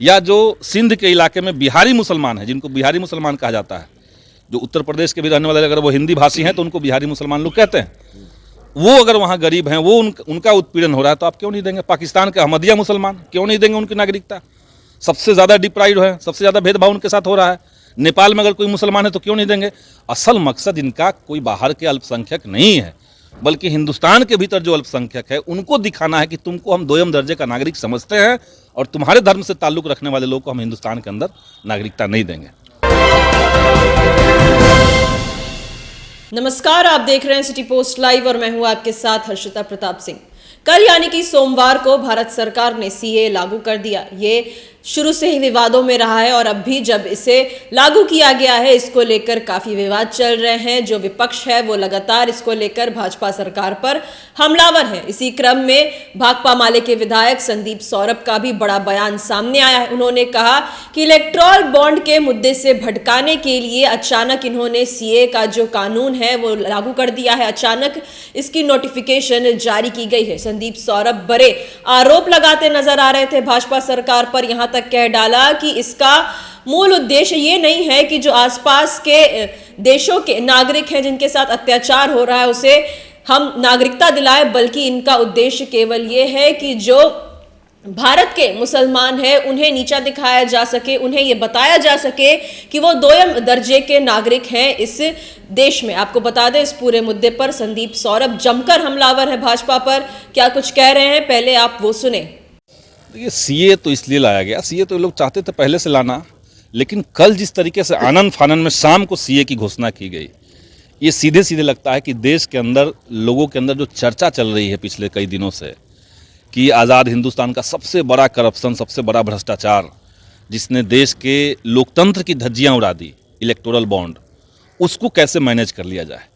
या जो सिंध के इलाके में बिहारी मुसलमान हैं, जिनको बिहारी मुसलमान कहा जाता है, जो उत्तर प्रदेश के भी रहने वाले, अगर वो हिंदी भाषी हैं तो उनको बिहारी मुसलमान लोग कहते हैं, वो अगर वहाँ गरीब हैं, वो उनका उत्पीड़न हो रहा है तो आप क्यों नहीं देंगे? पाकिस्तान के अहमदिया मुसलमान क्यों नहीं देंगे उनकी नागरिकता? सबसे ज़्यादा डिप्राइव्ड है, सबसे ज़्यादा भेदभाव उनके साथ हो रहा है। नेपाल में अगर कोई मुसलमान है तो क्यों नहीं देंगे? असल मकसद इनका कोई बाहर के अल्पसंख्यक नहीं है, बल्कि हिंदुस्तान के भीतर जो अल्पसंख्यक है उनको दिखाना है कि तुमको हम दोयम दर्जे का नागरिक समझते हैं और तुम्हारे धर्म से ताल्लुक़ रखने वाले लोग को हम हिंदुस्तान के अंदर नागरिकता नहीं देंगे। नमस्कार, आप देख रहे हैं सिटी पोस्ट लाइव और मैं हूं आपके साथ हर्षिता प्रताप सिंह। कल यानी कि सोमवार को भारत सरकार ने सीए लागू कर दिया। ये शुरू से ही विवादों में रहा है और अब भी जब इसे लागू किया गया है, इसको लेकर काफी विवाद चल रहे हैं। जो विपक्ष है वो लगातार इसको लेकर भाजपा सरकार पर हमलावर है। इसी क्रम में भाकपा माले के विधायक संदीप सौरभ का भी बड़ा बयान सामने आया है। उन्होंने कहा कि इलेक्टोरल बॉन्ड के मुद्दे से भटकाने के लिए अचानक इन्होंने सीए का जो कानून है वो लागू कर दिया है। अचानक इसकी नोटिफिकेशन जारी की गई है। संदीप सौरभ बड़े आरोप लगाते नजर आ रहे थे भाजपा सरकार पर। यहां तक कह डाला कि इसका मूल उद्देश्य ये नहीं है कि जो आसपास के देशों के नागरिक हैं जिनके साथ अत्याचार हो रहा है उसे हम नागरिकता दिलाएं, बल्कि इनका उद्देश्य केवल ये है कि जो भारत के मुसलमान हैं उन्हें नीचा दिखाया जा सके, उन्हें ये बताया जा सके कि वो दोयम दर्जे के नागरिक हैं इस देश में। आपको बता दें, इस पूरे मुद्दे पर संदीप सौरभ जमकर हमलावर है भाजपा पर। क्या कुछ कह रहे हैं, पहले आप वो सुने। देखिए, सीए तो इसलिए लाया गया, सीए तो लोग चाहते थे पहले से लाना, लेकिन कल जिस तरीके से आनन फानन में शाम को सीए की घोषणा की गई, ये सीधे सीधे लगता है कि देश के अंदर लोगों के अंदर जो चर्चा चल रही है पिछले कई दिनों से कि आज़ाद हिंदुस्तान का सबसे बड़ा करप्शन, सबसे बड़ा भ्रष्टाचार जिसने देश के लोकतंत्र की धज्जियां उड़ा दी, इलेक्टोरल बॉन्ड, उसको कैसे मैनेज कर लिया जाए।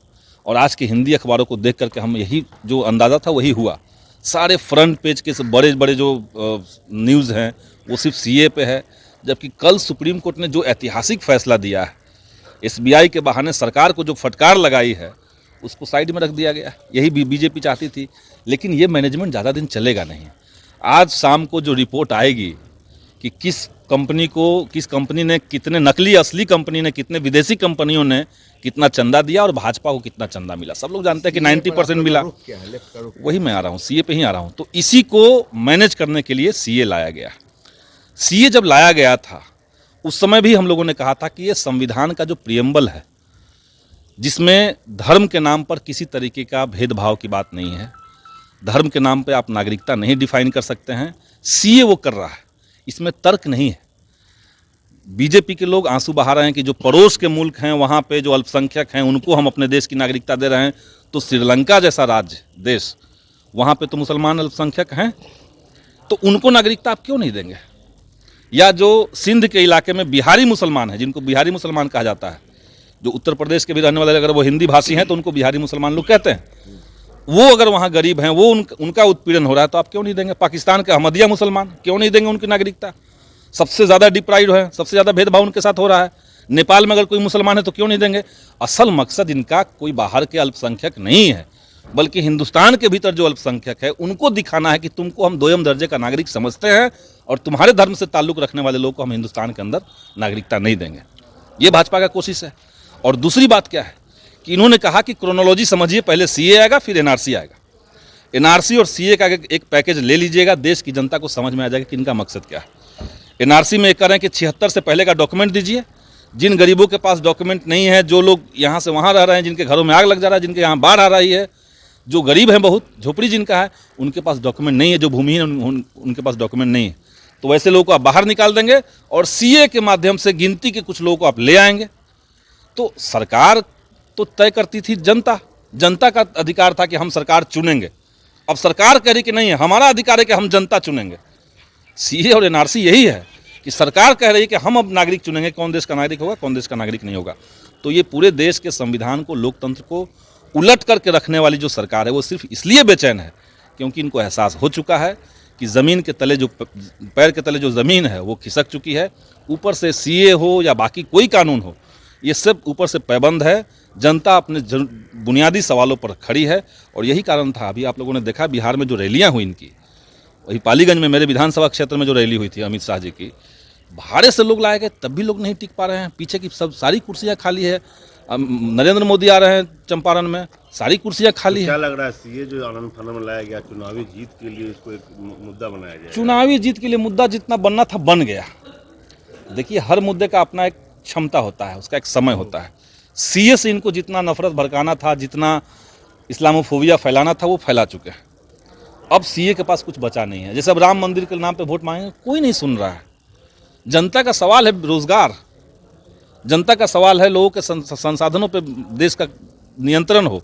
और आज के हिंदी अखबारों को देख करके हम यही जो अंदाज़ा था वही हुआ। सारे फ्रंट पेज के बड़े बड़े जो न्यूज़ हैं वो सिर्फ सीए पे है, जबकि कल सुप्रीम कोर्ट ने जो ऐतिहासिक फैसला दिया है, एसबीआई के बहाने सरकार को जो फटकार लगाई है उसको साइड में रख दिया गया। यही बीजेपी चाहती थी, लेकिन ये मैनेजमेंट ज़्यादा दिन चलेगा नहीं। आज शाम को जो रिपोर्ट आएगी कि किस कंपनी ने कितने नकली असली कंपनी ने कितने विदेशी कंपनियों ने कितना चंदा दिया और भाजपा को कितना चंदा मिला, सब लोग जानते हैं कि 90% मिला। वही मैं आ रहा हूँ, सीए पे ही आ रहा हूँ। तो इसी को मैनेज करने के लिए सीए लाया गया। सीए जब लाया गया था उस समय भी हम लोगों ने कहा था कि ये संविधान का जो प्रियम्बल है, जिसमें धर्म के नाम पर किसी तरीके का भेदभाव की बात नहीं है, धर्म के नाम पे आप नागरिकता नहीं डिफाइन कर सकते हैं, सीए वो कर रहा है, इसमें तर्क नहीं है। बीजेपी के लोग आंसू बहा रहे हैं कि जो पड़ोस के मुल्क हैं वहाँ पे जो अल्पसंख्यक हैं उनको हम अपने देश की नागरिकता दे रहे हैं, तो श्रीलंका जैसा राज्य देश, वहाँ पे तो मुसलमान अल्पसंख्यक हैं, तो उनको नागरिकता आप क्यों नहीं देंगे? या जो सिंध के इलाके में बिहारी मुसलमान हैं, जिनको बिहारी मुसलमान कहा जाता है, जो उत्तर प्रदेश के भी रहने वाले, अगर वो हिंदी भाषी हैं तो उनको बिहारी मुसलमान लोग कहते हैं, वो अगर वहाँ गरीब हैं, वो उनका उत्पीड़न हो रहा है तो आप क्यों नहीं देंगे? पाकिस्तान के अहमदिया मुसलमान क्यों नहीं देंगे उनकी नागरिकता? सबसे ज़्यादा डिप्राइव्ड है, सबसे ज़्यादा भेदभाव उनके साथ हो रहा है। नेपाल में अगर कोई मुसलमान है तो क्यों नहीं देंगे? असल मकसद इनका कोई बाहर के अल्पसंख्यक नहीं है, बल्कि हिंदुस्तान के भीतर जो अल्पसंख्यक है उनको दिखाना है कि तुमको हम दोयम दर्जे का नागरिक समझते हैं और तुम्हारे धर्म से ताल्लुक़ रखने वाले लोग को हम हिंदुस्तान के अंदर नागरिकता नहीं देंगे। ये भाजपा का कोशिश है। और दूसरी बात क्या है कि इन्होंने कहा कि क्रोनोलॉजी समझिए, पहले सीए आएगा फिर एनआरसी आएगा। एनआरसी और सीए का एक पैकेज ले लीजिएगा, देश की जनता को समझ में आ जाएगा कि इनका मकसद क्या है। एनआरसी में कह रहे हैं कि 76 से पहले का डॉक्यूमेंट दीजिए। जिन गरीबों के पास डॉक्यूमेंट नहीं है, जो लोग यहाँ से वहाँ रह रहे हैं, जिनके घरों में आग लग जा रहा है, जिनके यहाँ बाढ़ आ रही है, जो गरीब हैं, बहुत झोपड़ी जिनका है, उनके पास डॉक्यूमेंट नहीं है, जो भूमिहीन उनके पास डॉक्यूमेंट नहीं है, तो वैसे लोगों को आप बाहर निकाल देंगे और सीए के माध्यम से गिनती के कुछ लोगों को आप ले आएंगे। तो सरकार तो तय करती थी, जनता का अधिकार था कि हम सरकार चुनेंगे। अब सरकार कह रही कि नहीं, हमारा अधिकार है कि हम जनता चुनेंगे। सीए और एनआरसी यही है कि सरकार कह रही है कि हम अब नागरिक चुनेंगे, कौन देश का नागरिक होगा, कौन देश का नागरिक नहीं होगा। तो ये पूरे देश के संविधान को, लोकतंत्र को उलट करके रखने वाली जो सरकार है वो सिर्फ इसलिए बेचैन है क्योंकि इनको एहसास हो चुका है कि ज़मीन के तले, जो पैर के तले जो ज़मीन है वो खिसक चुकी है। ऊपर से सीए हो या बाकी कोई कानून हो, ये सब ऊपर से पैबंद है। जनता अपने बुनियादी सवालों पर खड़ी है और यही कारण था। अभी आप लोगों ने देखा बिहार में जो रैलियां हुई इनकी, वही पालीगंज में मेरे विधानसभा क्षेत्र में जो रैली हुई थी अमित शाह जी की, भाड़े से लोग लाए गए, तब भी लोग नहीं टिक पा रहे हैं। पीछे की सब सारी कुर्सियां खाली है। नरेंद्र मोदी आ रहे हैं चंपारण में, सारी कुर्सियां खाली क्या है। लग रहा है सीए जो आनंद फानन में लाया गया, चुनावी जीत के लिए इसको एक मुद्दा बनाया जाए? चुनावी जीत के लिए मुद्दा जितना बनना था बन गया। देखिए, हर मुद्दे का अपना एक क्षमता होता है, उसका एक समय होता है। सीए से इनको जितना नफरत भड़काना था, जितना इस्लामोफोबिया फैलाना था, वो फैला चुके हैं। अब सीए के पास कुछ बचा नहीं है। जैसे अब राम मंदिर के नाम पे वोट मांगेंगे, कोई नहीं सुन रहा है। जनता का सवाल है रोजगार, जनता का सवाल है लोगों के संसाधनों पे देश का नियंत्रण हो,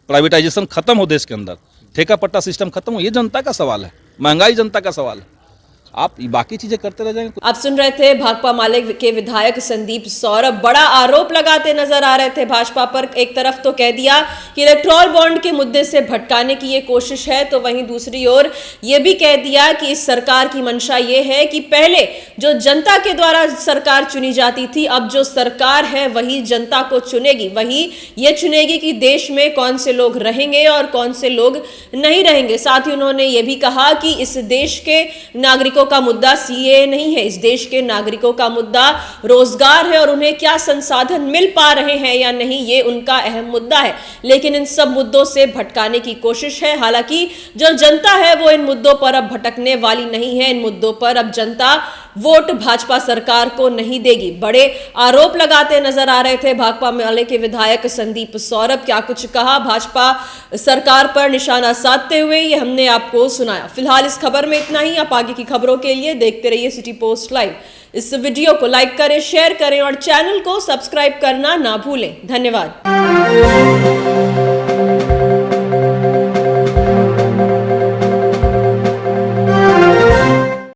प्राइवेटाइजेशन खत्म हो देश के अंदर, ठेका पट्टा सिस्टम खत्म हो। ये जनता का सवाल है, महंगाई जनता का सवाल है। आप बाकी चीजें करते रह जाएंगे। आप सुन रहे थे भाकपा माले के विधायक संदीप सौरभ बड़ा आरोप लगाते नजर आ रहे थे भाजपा पर। एक तरफ तो कह दिया कि इलेक्टोरल बॉन्ड के मुद्दे से भटकाने की ये कोशिश है, तो वहीं दूसरी ओर ये भी कह दिया कि इस सरकार की मंशा ये है कि पहले जो जनता के द्वारा सरकार चुनी जाती थी, अब जो सरकार है वही जनता को चुनेगी, वही ये चुनेगी कि देश में कौन से लोग रहेंगे और कौन से लोग नहीं रहेंगे। साथ ही उन्होंने ये भी कहा कि इस देश के नागरिकों का मुद्दा सीए नहीं है, इस देश के नागरिकों का मुद्दा रोजगार है और उन्हें क्या संसाधन मिल पा रहे हैं या नहीं, ये उनका अहम मुद्दा है। लेकिन इन सब मुद्दों से भटकाने की कोशिश है। हालांकि जो जनता है वो इन मुद्दों पर अब भटकने वाली नहीं है। इन मुद्दों पर अब जनता वोट भाजपा सरकार को नहीं देगी। बड़े आरोप लगाते नजर आ रहे थे भाकपा माले के विधायक संदीप सौरभ। क्या कुछ कहा भाजपा सरकार पर निशाना साधते हुए, ये हमने आपको सुनाया। फिलहाल इस खबर में इतना ही। आप आगे की खबरों के लिए देखते रहिए सिटी पोस्ट लाइव। इस वीडियो को लाइक करें, शेयर करें और चैनल को सब्सक्राइब करना ना भूलें। धन्यवाद।